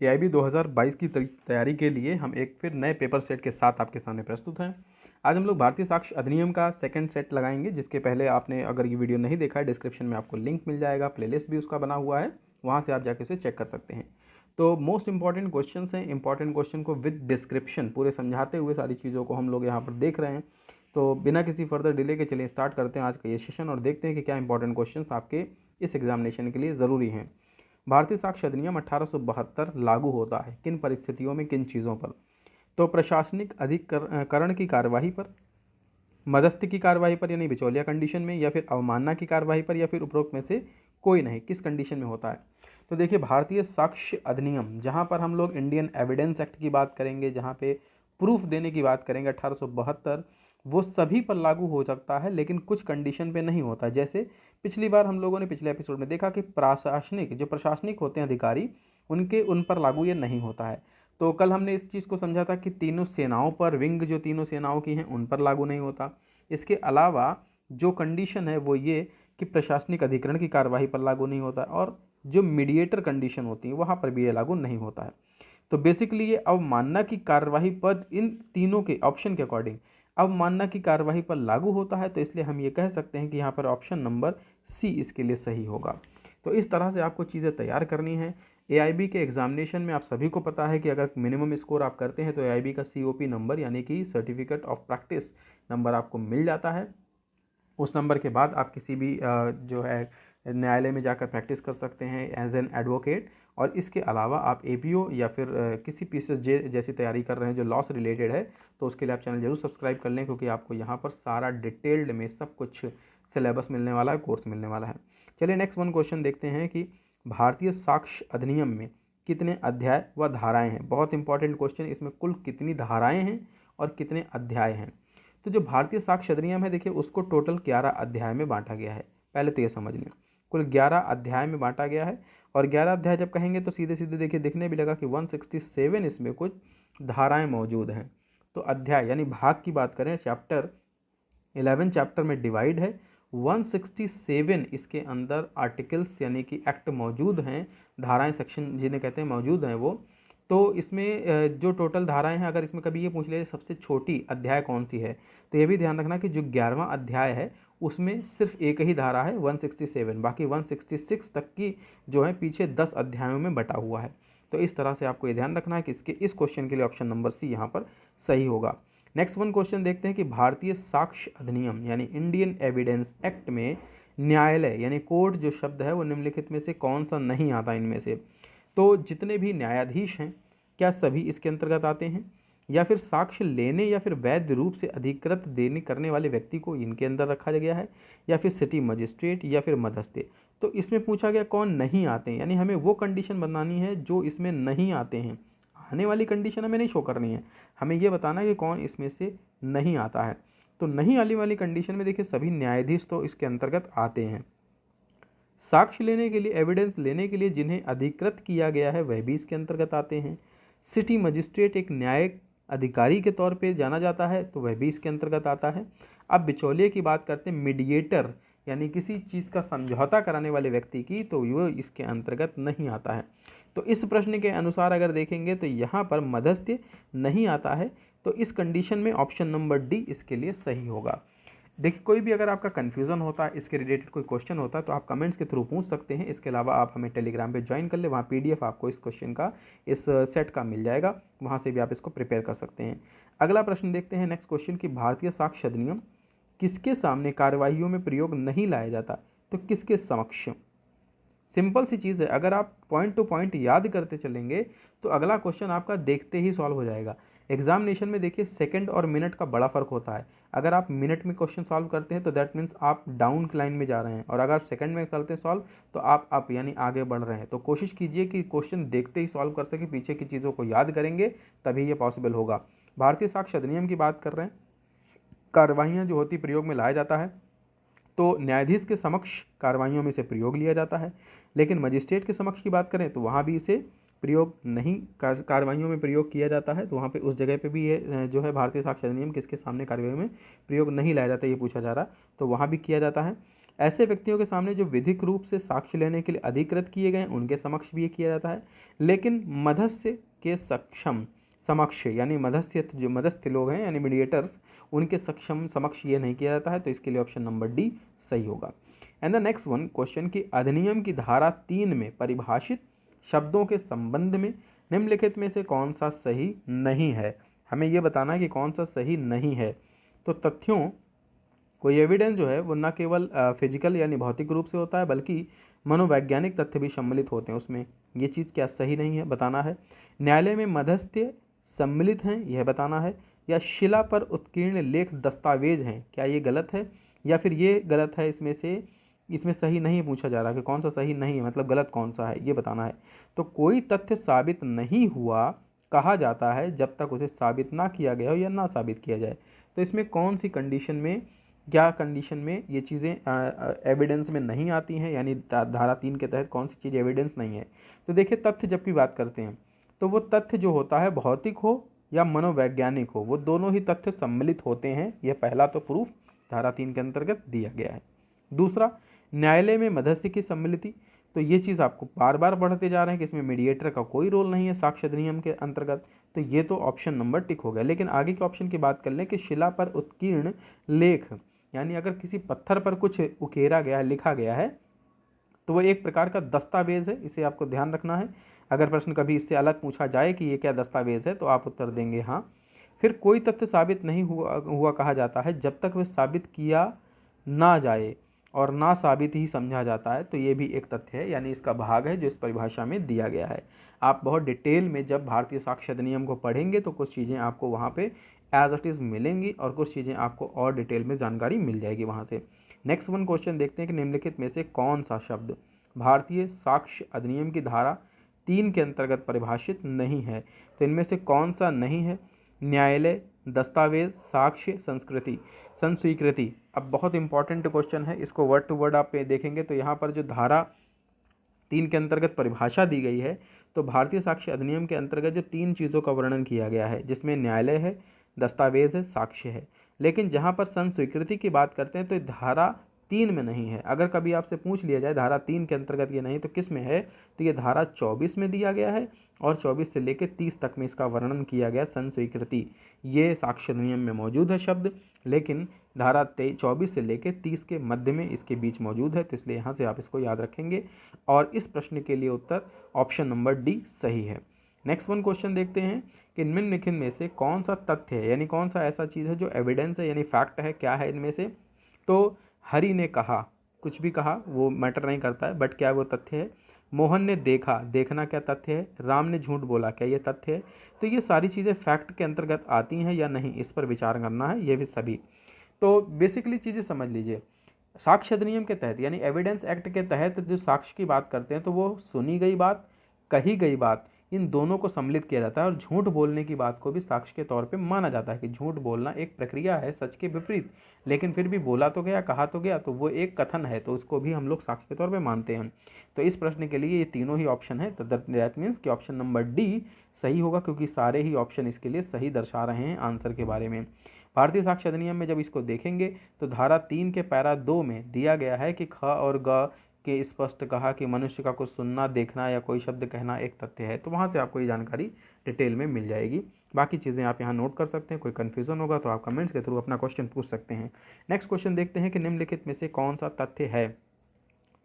AIB 2022 की तैयारी के लिए हम एक फिर नए पेपर सेट के साथ आपके सामने प्रस्तुत हैं। आज हम लोग भारतीय साक्ष्य अधिनियम का सेकंड सेट लगाएंगे, जिसके पहले आपने अगर ये वीडियो नहीं देखा है, डिस्क्रिप्शन में आपको लिंक मिल जाएगा, प्लेलिस्ट भी उसका बना हुआ है, वहाँ से आप जाके उसे चेक कर सकते हैं। तो मोस्ट इंपॉर्टेंट क्वेश्चन हैं, इंपॉर्टेंट क्वेश्चन को विद डिस्क्रिप्शन पूरे समझाते हुए सारी चीज़ों को हम लोग यहाँ पर देख रहे हैं। तो बिना किसी फर्दर डिले के चलिए स्टार्ट करते हैं आज का ये सेशन और देखते हैं कि क्या इंपॉर्टेंट क्वेश्चन आपके इस एग्जामिनेशन के लिए ज़रूरी हैं। भारतीय साक्ष्य अधिनियम 1872 लागू होता है किन परिस्थितियों में, किन चीज़ों पर? तो प्रशासनिक अधिकरण की कार्यवाही पर, मध्यस्थी की कार्यवाही पर यानी बिचौलिया कंडीशन में, या फिर अवमानना की कार्यवाही पर, या फिर उपरोक्त में से कोई नहीं, किस कंडीशन में होता है? तो देखिए, भारतीय साक्ष्य अधिनियम जहाँ पर हम लोग इंडियन एविडेंस एक्ट की बात करेंगे, जहाँ पे प्रूफ देने की बात करेंगे 1872, वो सभी पर लागू हो सकता है, लेकिन कुछ कंडीशन पे नहीं होता। जैसे पिछली बार हम लोगों ने पिछले एपिसोड में देखा कि प्रशासनिक होते हैं अधिकारी, उन पर लागू ये नहीं होता है। तो कल हमने इस चीज़ को समझा था कि तीनों सेनाओं पर, विंग जो तीनों सेनाओं की हैं उन पर लागू नहीं होता। इसके अलावा जो कंडीशन है वो ये कि प्रशासनिक अधिकरण की कार्यवाही पर लागू नहीं होता, और जो मीडिएटर कंडीशन होती है वहाँ पर भी ये लागू नहीं होता है। तो बेसिकली ये अवमानना की कार्यवाही पर इन तीनों के ऑप्शन के अकॉर्डिंग अवमानना की कार्यवाही पर लागू होता है, तो इसलिए हम ये कह सकते हैं कि यहाँ पर ऑप्शन नंबर सी इसके लिए सही होगा। तो इस तरह से आपको चीज़ें तैयार करनी है। एआईबी के एग्जामिनेशन में आप सभी को पता है कि अगर मिनिमम स्कोर आप करते हैं तो एआईबी का सीओपी नंबर यानी कि सर्टिफिकेट ऑफ प्रैक्टिस नंबर आपको मिल जाता है। उस नंबर के बाद आप किसी भी जो है न्यायालय में जाकर प्रैक्टिस कर सकते हैं एज एन एडवोकेट। और इसके अलावा आप एपीओ या फिर किसी पीसीएस जे जैसी तैयारी कर रहे हैं जो लॉ से रिलेटेड है, तो उसके लिए आप चैनल जरूर सब्सक्राइब कर लें, क्योंकि आपको यहाँ पर सारा डिटेल्ड में सब कुछ सिलेबस मिलने वाला है, कोर्स मिलने वाला है। चलिए नेक्स्ट वन क्वेश्चन देखते हैं कि भारतीय साक्ष्य अधिनियम में कितने अध्याय व धाराएं हैं। बहुत इंपॉर्टेंट क्वेश्चन, इसमें कुल कितनी धाराएं हैं और कितने अध्याय हैं। तो जो भारतीय साक्ष्य अधिनियम है, देखिए उसको टोटल 11 अध्याय में बांटा गया है। पहले तो ये समझ लें, कुल 11 अध्याय में बांटा गया है। और 11 अध्याय जब कहेंगे तो सीधे सीधे देखिए दिखने भी लगा कि 167 इसमें कुछ धाराएं मौजूद हैं। तो अध्याय यानी भाग की बात करें, चैप्टर 11 चैप्टर में डिवाइड है, 167 इसके अंदर आर्टिकल्स यानी कि एक्ट मौजूद हैं, धाराएं सेक्शन जिन्हें कहते हैं मौजूद हैं वो। तो इसमें जो टोटल धाराएं हैं, अगर इसमें कभी ये पूछ ले सबसे छोटी अध्याय कौन सी है, तो ये भी ध्यान रखना कि जो 11वां अध्याय है उसमें सिर्फ एक ही धारा है 167, बाकी 166 तक की जो है पीछे 10 अध्यायों में बटा हुआ है। तो इस तरह से आपको ये ध्यान रखना है कि इस क्वेश्चन के लिए ऑप्शन नंबर सी यहाँ पर सही होगा। नेक्स्ट वन क्वेश्चन देखते हैं कि भारतीय साक्ष्य अधिनियम यानी इंडियन एविडेंस एक्ट में न्यायालय यानी कोर्ट जो शब्द है वो निम्नलिखित में से कौन सा नहीं आता इनमें से? तो जितने भी न्यायाधीश हैं क्या सभी इसके अंतर्गत आते हैं, या फिर साक्ष्य लेने या फिर वैध रूप से अधिकृत देने करने वाले व्यक्ति को इनके अंदर रखा गया है, या फिर सिटी मजिस्ट्रेट या फिर मध्यस्थे? तो इसमें पूछा गया कौन नहीं आते हैं, यानी हमें वो कंडीशन बनानी है जो इसमें नहीं आते हैं। आने वाली कंडीशन हमें नहीं शो करनी है, हमें ये बताना है कि कौन इसमें से नहीं आता है। तो नहीं आने वाली कंडीशन में देखिए सभी न्यायाधीश तो इसके अंतर्गत आते हैं। साक्ष्य लेने के लिए, एविडेंस लेने के लिए जिन्हें अधिकृत किया गया है वह भी इसके अंतर्गत आते हैं। सिटी मजिस्ट्रेट एक न्यायिक अधिकारी के तौर पे जाना जाता है, तो वह भी इसके अंतर्गत आता है। अब बिचौलिए की बात करते हैं, मीडिएटर यानी किसी चीज़ का समझौता कराने वाले व्यक्ति की, तो वो इसके अंतर्गत नहीं आता है। तो इस प्रश्न के अनुसार अगर देखेंगे तो यहाँ पर मध्यस्थ्य नहीं आता है, तो इस कंडीशन में ऑप्शन नंबर डी इसके लिए सही होगा। देखिए कोई भी अगर आपका कन्फ्यूज़न होता है, इसके रिलेटेड कोई क्वेश्चन होता है, तो आप कमेंट्स के थ्रू पूछ सकते हैं। इसके अलावा आप हमें टेलीग्राम पे ज्वाइन कर ले, वहाँ पीडीएफ आपको इस क्वेश्चन का, इस सेट का मिल जाएगा, वहाँ से भी आप इसको प्रिपेयर कर सकते हैं। अगला प्रश्न देखते हैं, नेक्स्ट क्वेश्चन की भारतीय साक्ष्य अधिनियम किसके सामने कार्यवाहियों में प्रयोग नहीं लाया जाता, तो किसके समक्ष? सिंपल सी चीज़ है, अगर आप पॉइंट टू पॉइंट याद करते चलेंगे तो अगला क्वेश्चन आपका देखते ही सॉल्व हो जाएगा। एग्जामिनेशन में देखिए सेकंड और मिनट का बड़ा फ़र्क होता है। अगर आप मिनट में क्वेश्चन सॉल्व करते हैं तो दैट मीन्स आप डाउन लाइन में जा रहे हैं, और अगर आप सेकंड में करते हैं सॉल्व तो आप अप यानी आगे बढ़ रहे हैं। तो कोशिश कीजिए कि क्वेश्चन देखते ही सॉल्व कर सके, पीछे की चीज़ों को याद करेंगे तभी ये पॉसिबल होगा। भारतीय साक्ष्य अधिनियम की बात कर रहे हैं, कार्रवाइयाँ जो होती प्रयोग में लाया जाता है, तो न्यायाधीश के समक्ष कार्रवाइयों में से प्रयोग लिया जाता है। लेकिन मजिस्ट्रेट के समक्ष की बात करें तो वहाँ भी इसे प्रयोग नहीं, कार्रवाइयों में प्रयोग किया जाता है। तो वहाँ पे उस जगह पे भी ये जो है भारतीय साक्ष्य अधिनियम किसके सामने कार्रवाई में प्रयोग नहीं लाया जाता, ये पूछा जा रहा, तो वहाँ भी किया जाता है। ऐसे व्यक्तियों के सामने जो विधिक रूप से साक्ष्य लेने के लिए अधिकृत किए गए हैं उनके समक्ष भी ये किया जाता है, लेकिन मध्यस्थ के समक्ष यानी मध्यस्थ जो मध्यस्थ लोग हैं यानी मीडिएटर्स उनके समक्ष ये नहीं किया जाता है। तो इसके लिए ऑप्शन नंबर डी सही होगा। And the next one question की अधिनियम की धारा 3 में परिभाषित शब्दों के संबंध में निम्नलिखित में से कौन सा सही नहीं है। हमें यह बताना है कि कौन सा सही नहीं है। तो तथ्यों कोई एविडेंस जो है वो न केवल फिजिकल यानी भौतिक रूप से होता है बल्कि मनोवैज्ञानिक तथ्य भी सम्मिलित होते हैं उसमें। ये चीज़ क्या सही नहीं है बताना है। न्यायालय में मध्यस्थ्य सम्मिलित हैं यह बताना है। या शिला पर उत्कीर्ण लेख दस्तावेज हैं, क्या ये गलत है या फिर ये गलत है। इसमें सही नहीं पूछा जा रहा कि कौन सा सही नहीं है, मतलब गलत कौन सा है ये बताना है। तो कोई तथ्य साबित नहीं हुआ कहा जाता है जब तक उसे साबित ना किया गया हो या ना साबित किया जाए। तो इसमें कौन सी कंडीशन में, क्या कंडीशन में ये चीज़ें एविडेंस में नहीं आती हैं, यानी धारा 3 के तहत कौन सी चीज़ एविडेंस नहीं है। तो देखिए तथ्य जब की बात करते हैं तो वो तथ्य जो होता है भौतिक हो या मनोवैज्ञानिक हो, वो दोनों ही तथ्य सम्मिलित होते हैं। यह पहला तो प्रूफ धारा 3 के अंतर्गत दिया गया है। दूसरा, न्यायालय में मध्यस्थी की सम्मिलिति, तो ये चीज़ आपको बार बार पढ़ते जा रहे हैं कि इसमें मीडिएटर का कोई रोल नहीं है साक्ष्य अधिनियम के अंतर्गत। तो ये तो ऑप्शन नंबर टिक हो गया। लेकिन आगे के ऑप्शन की बात कर लें कि शिला पर उत्कीर्ण लेख, यानी अगर किसी पत्थर पर कुछ उकेरा गया है, लिखा गया है, तो वो एक प्रकार का दस्तावेज है, इसे आपको ध्यान रखना है। अगर प्रश्न कभी इससे अलग पूछा जाए कि ये क्या दस्तावेज है तो आप उत्तर देंगे हाँ। फिर कोई तथ्य साबित नहीं हुआ कहा जाता है जब तक वह साबित किया ना जाए और ना साबित ही समझा जाता है। तो ये भी एक तथ्य है, यानी इसका भाग है जो इस परिभाषा में दिया गया है। आप बहुत डिटेल में जब भारतीय साक्ष्य अधिनियम को पढ़ेंगे तो कुछ चीज़ें आपको वहाँ पे एज इट इज़ मिलेंगी और कुछ चीज़ें आपको और डिटेल में जानकारी मिल जाएगी वहाँ से। नेक्स्ट वन क्वेश्चन देखते हैं कि निम्नलिखित में से कौन सा शब्द भारतीय साक्ष्य अधिनियम की धारा 3 के अंतर्गत परिभाषित नहीं है। तो इनमें से कौन सा नहीं है। न्यायालय, दस्तावेज, साक्ष्य, संस्कृति, संस्वीकृति। अब बहुत इंपॉर्टेंट क्वेश्चन है, इसको वर्ड टू वर्ड आप देखेंगे तो यहाँ पर जो धारा 3 के अंतर्गत परिभाषा दी गई है, तो भारतीय साक्ष्य अधिनियम के अंतर्गत जो 3 चीज़ों का वर्णन किया गया है, जिसमें न्यायालय है, दस्तावेज है, साक्ष्य है। लेकिन जहाँ पर संस्वीकृति की बात करते हैं तो धारा 3 में नहीं है। अगर कभी आपसे पूछ लिया जाए धारा 3 के अंतर्गत ये नहीं तो किस में है, तो ये धारा 24 में दिया गया है और 24 से लेकर 30 तक में इसका वर्णन किया गया संस्वीकृति। ये साक्ष्य अधिनियम में मौजूद है शब्द, लेकिन धारा 24 से लेकर 30 के मध्य में इसके बीच मौजूद है। तो इसलिए यहाँ से आप इसको याद रखेंगे और इस प्रश्न के लिए उत्तर ऑप्शन नंबर डी सही है। नेक्स्ट वन क्वेश्चन देखते हैं कि निम्नलिखित में से कौन सा तथ्य है, यानी कौन सा ऐसा चीज़ है जो एविडेंस है यानी फैक्ट है, क्या है इनमें से। तो हरि ने कहा, कुछ भी कहा वो मैटर नहीं करता है, बट क्या वो तथ्य है। मोहन ने देखा, देखना क्या तथ्य है। राम ने झूठ बोला, क्या ये तथ्य है। तो ये सारी चीज़ें फैक्ट के अंतर्गत आती हैं या नहीं, इस पर विचार करना है, ये भी सभी। तो बेसिकली चीज़ें समझ लीजिए, साक्ष्य अधिनियम के तहत यानी एविडेंस एक्ट के तहत जो साक्ष्य की बात करते हैं तो वो सुनी गई बात, कही गई बात, इन दोनों को सम्मिलित किया जाता है। और झूठ बोलने की बात को भी साक्ष्य के तौर पे माना जाता है कि झूठ बोलना एक प्रक्रिया है सच के विपरीत, लेकिन फिर भी बोला तो गया, कहा तो गया, तो वो एक कथन है, तो उसको भी हम लोग साक्ष्य के तौर पे मानते हैं। तो इस प्रश्न के लिए ये तीनों ही ऑप्शन है, तो दैट मीन्स कि ऑप्शन नंबर डी सही होगा, क्योंकि सारे ही ऑप्शन इसके लिए सही दर्शा रहे हैं आंसर के बारे में। भारतीय साक्ष्य अधिनियम में जब इसको देखेंगे तो धारा 3 के पैरा 2 में दिया गया है कि ख और ग के स्पष्ट कहा कि मनुष्य का कुछ सुनना, देखना या कोई शब्द कहना एक तथ्य है। तो वहाँ से आपको ये जानकारी डिटेल में मिल जाएगी। बाकी चीज़ें आप यहाँ नोट कर सकते हैं। कोई कन्फ्यूज़न होगा तो आप कमेंट्स के थ्रू अपना क्वेश्चन पूछ सकते हैं। नेक्स्ट क्वेश्चन देखते हैं कि निम्नलिखित में से कौन सा तथ्य है।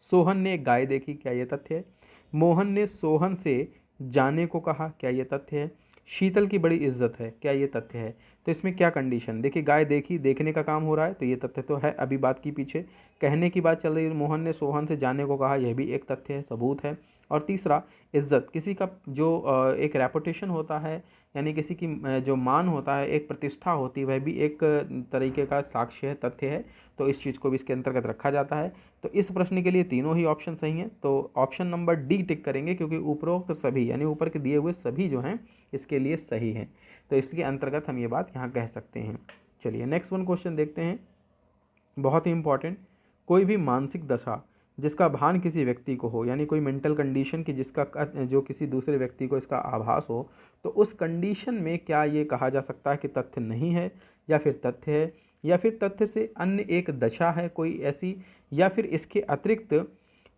सोहन ने एक गाय देखी, क्या ये तथ्य है। मोहन ने सोहन से जाने को कहा, क्या ये तथ्य है। शीतल की बड़ी इज्जत है, क्या ये तथ्य है। तो इसमें क्या कंडीशन, देखिए गाय देखी, देखने का काम हो रहा है, तो ये तथ्य तो है, अभी बात की पीछे। कहने की बात चल रही है, मोहन ने सोहन से जाने को कहा, यह भी एक तथ्य है, सबूत है। और तीसरा, इज्जत, किसी का जो एक रेपुटेशन होता है, यानी किसी की जो मान होता है, एक प्रतिष्ठा होती है, वह भी एक तरीके का साक्ष्य है, तथ्य है। तो इस चीज़ को भी इसके अंतर्गत रखा जाता है। तो इस प्रश्न के लिए तीनों ही ऑप्शन सही हैं, तो ऑप्शन नंबर डी टिक करेंगे, क्योंकि उपरोक्त सभी यानी ऊपर के दिए हुए सभी जो हैं इसके लिए सही हैं। तो इसके अंतर्गत हम ये बात यहाँ कह सकते हैं। चलिए नेक्स्ट वन क्वेश्चन देखते हैं, बहुत ही इंपॉर्टेंट। कोई भी मानसिक दशा जिसका भान किसी व्यक्ति को हो, यानी कोई मेंटल कंडीशन की जिसका जो किसी दूसरे व्यक्ति को इसका आभास हो, तो उस कंडीशन में क्या ये कहा जा सकता है कि तथ्य नहीं है या फिर तथ्य है। या फिर तथ्य से अन्य एक दशा है कोई ऐसी, या फिर इसके अतिरिक्त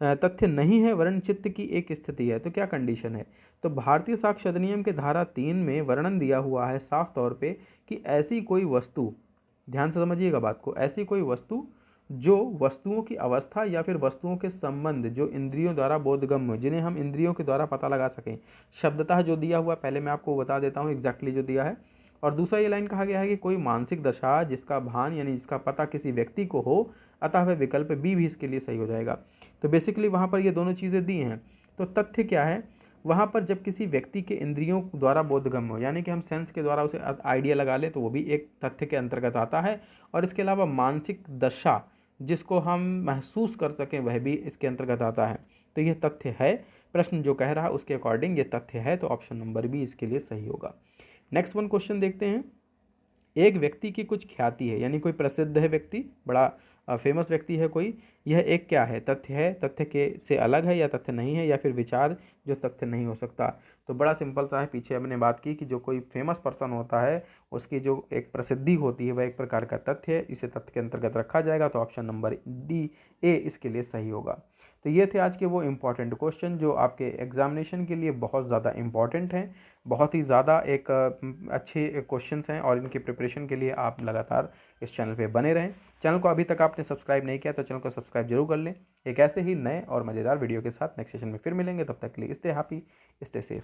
तथ्य नहीं है, वर्णचित्त की एक स्थिति है। तो क्या कंडीशन है? तो भारतीय साक्ष्य अधिनियम के धारा 3 में वर्णन दिया हुआ है साफ तौर पे कि ऐसी कोई वस्तु, ध्यान से समझिएगा बात को, ऐसी कोई वस्तु जो वस्तुओं की अवस्था या फिर वस्तुओं के संबंध जो इंद्रियों द्वारा बोधगम्य हो, जिन्हें हम इंद्रियों के द्वारा पता लगा सकें। शब्दतः जो दिया हुआ पहले मैं आपको बता देता हूँ एग्जैक्टली जो दिया है। और दूसरा ये लाइन कहा गया है कि कोई मानसिक दशा जिसका भान यानी जिसका पता किसी व्यक्ति को हो, अतः वह विकल्प बी भी इसके लिए सही हो जाएगा। तो बेसिकली वहाँ पर ये दोनों चीज़ें दी हैं। तो तथ्य क्या है? वहाँ पर जब किसी व्यक्ति के इंद्रियों द्वारा बोधगम्य हो, यानी कि हम सेंस के द्वारा उसे आइडिया लगा ले, तो वो भी एक तथ्य के अंतर्गत आता है। और इसके अलावा मानसिक दशा जिसको हम महसूस कर सकें, वह भी इसके अंतर्गत आता है। तो यह तथ्य है, प्रश्न जो कह रहा है उसके अकॉर्डिंग ये तथ्य है, तो ऑप्शन नंबर बी इसके लिए सही होगा। नेक्स्ट वन क्वेश्चन देखते हैं। एक व्यक्ति की कुछ ख्याति है, यानी कोई प्रसिद्ध है व्यक्ति, बड़ा फेमस व्यक्ति है कोई, यह एक क्या है? तथ्य है, तथ्य के से अलग है या तथ्य नहीं है, या फिर विचार जो तथ्य नहीं हो सकता। तो बड़ा सिंपल सा है, पीछे हमने बात की कि जो कोई फेमस पर्सन होता है उसकी जो एक प्रसिद्धि होती है वह एक प्रकार का तथ्य है, इसे तथ्य के अंतर्गत रखा जाएगा। तो ऑप्शन नंबर डी ए इसके लिए सही होगा। तो ये थे आज के वो इम्पॉर्टेंट क्वेश्चन जो आपके एग्जामिनेशन के लिए बहुत ज़्यादा इम्पॉर्टेंट हैं, बहुत ही ज़्यादा एक अच्छे क्वेश्चंस हैं, और इनकी प्रिपरेशन के लिए आप लगातार इस चैनल पे बने रहें। चैनल को अभी तक आपने सब्सक्राइब नहीं किया तो चैनल को सब्सक्राइब जरूर कर लें। एक ऐसे ही नए और मज़ेदार वीडियो के साथ नेक्स्ट सेशन में फिर मिलेंगे, तब तक के लिए स्टे हैप्पी, स्टे सेफ।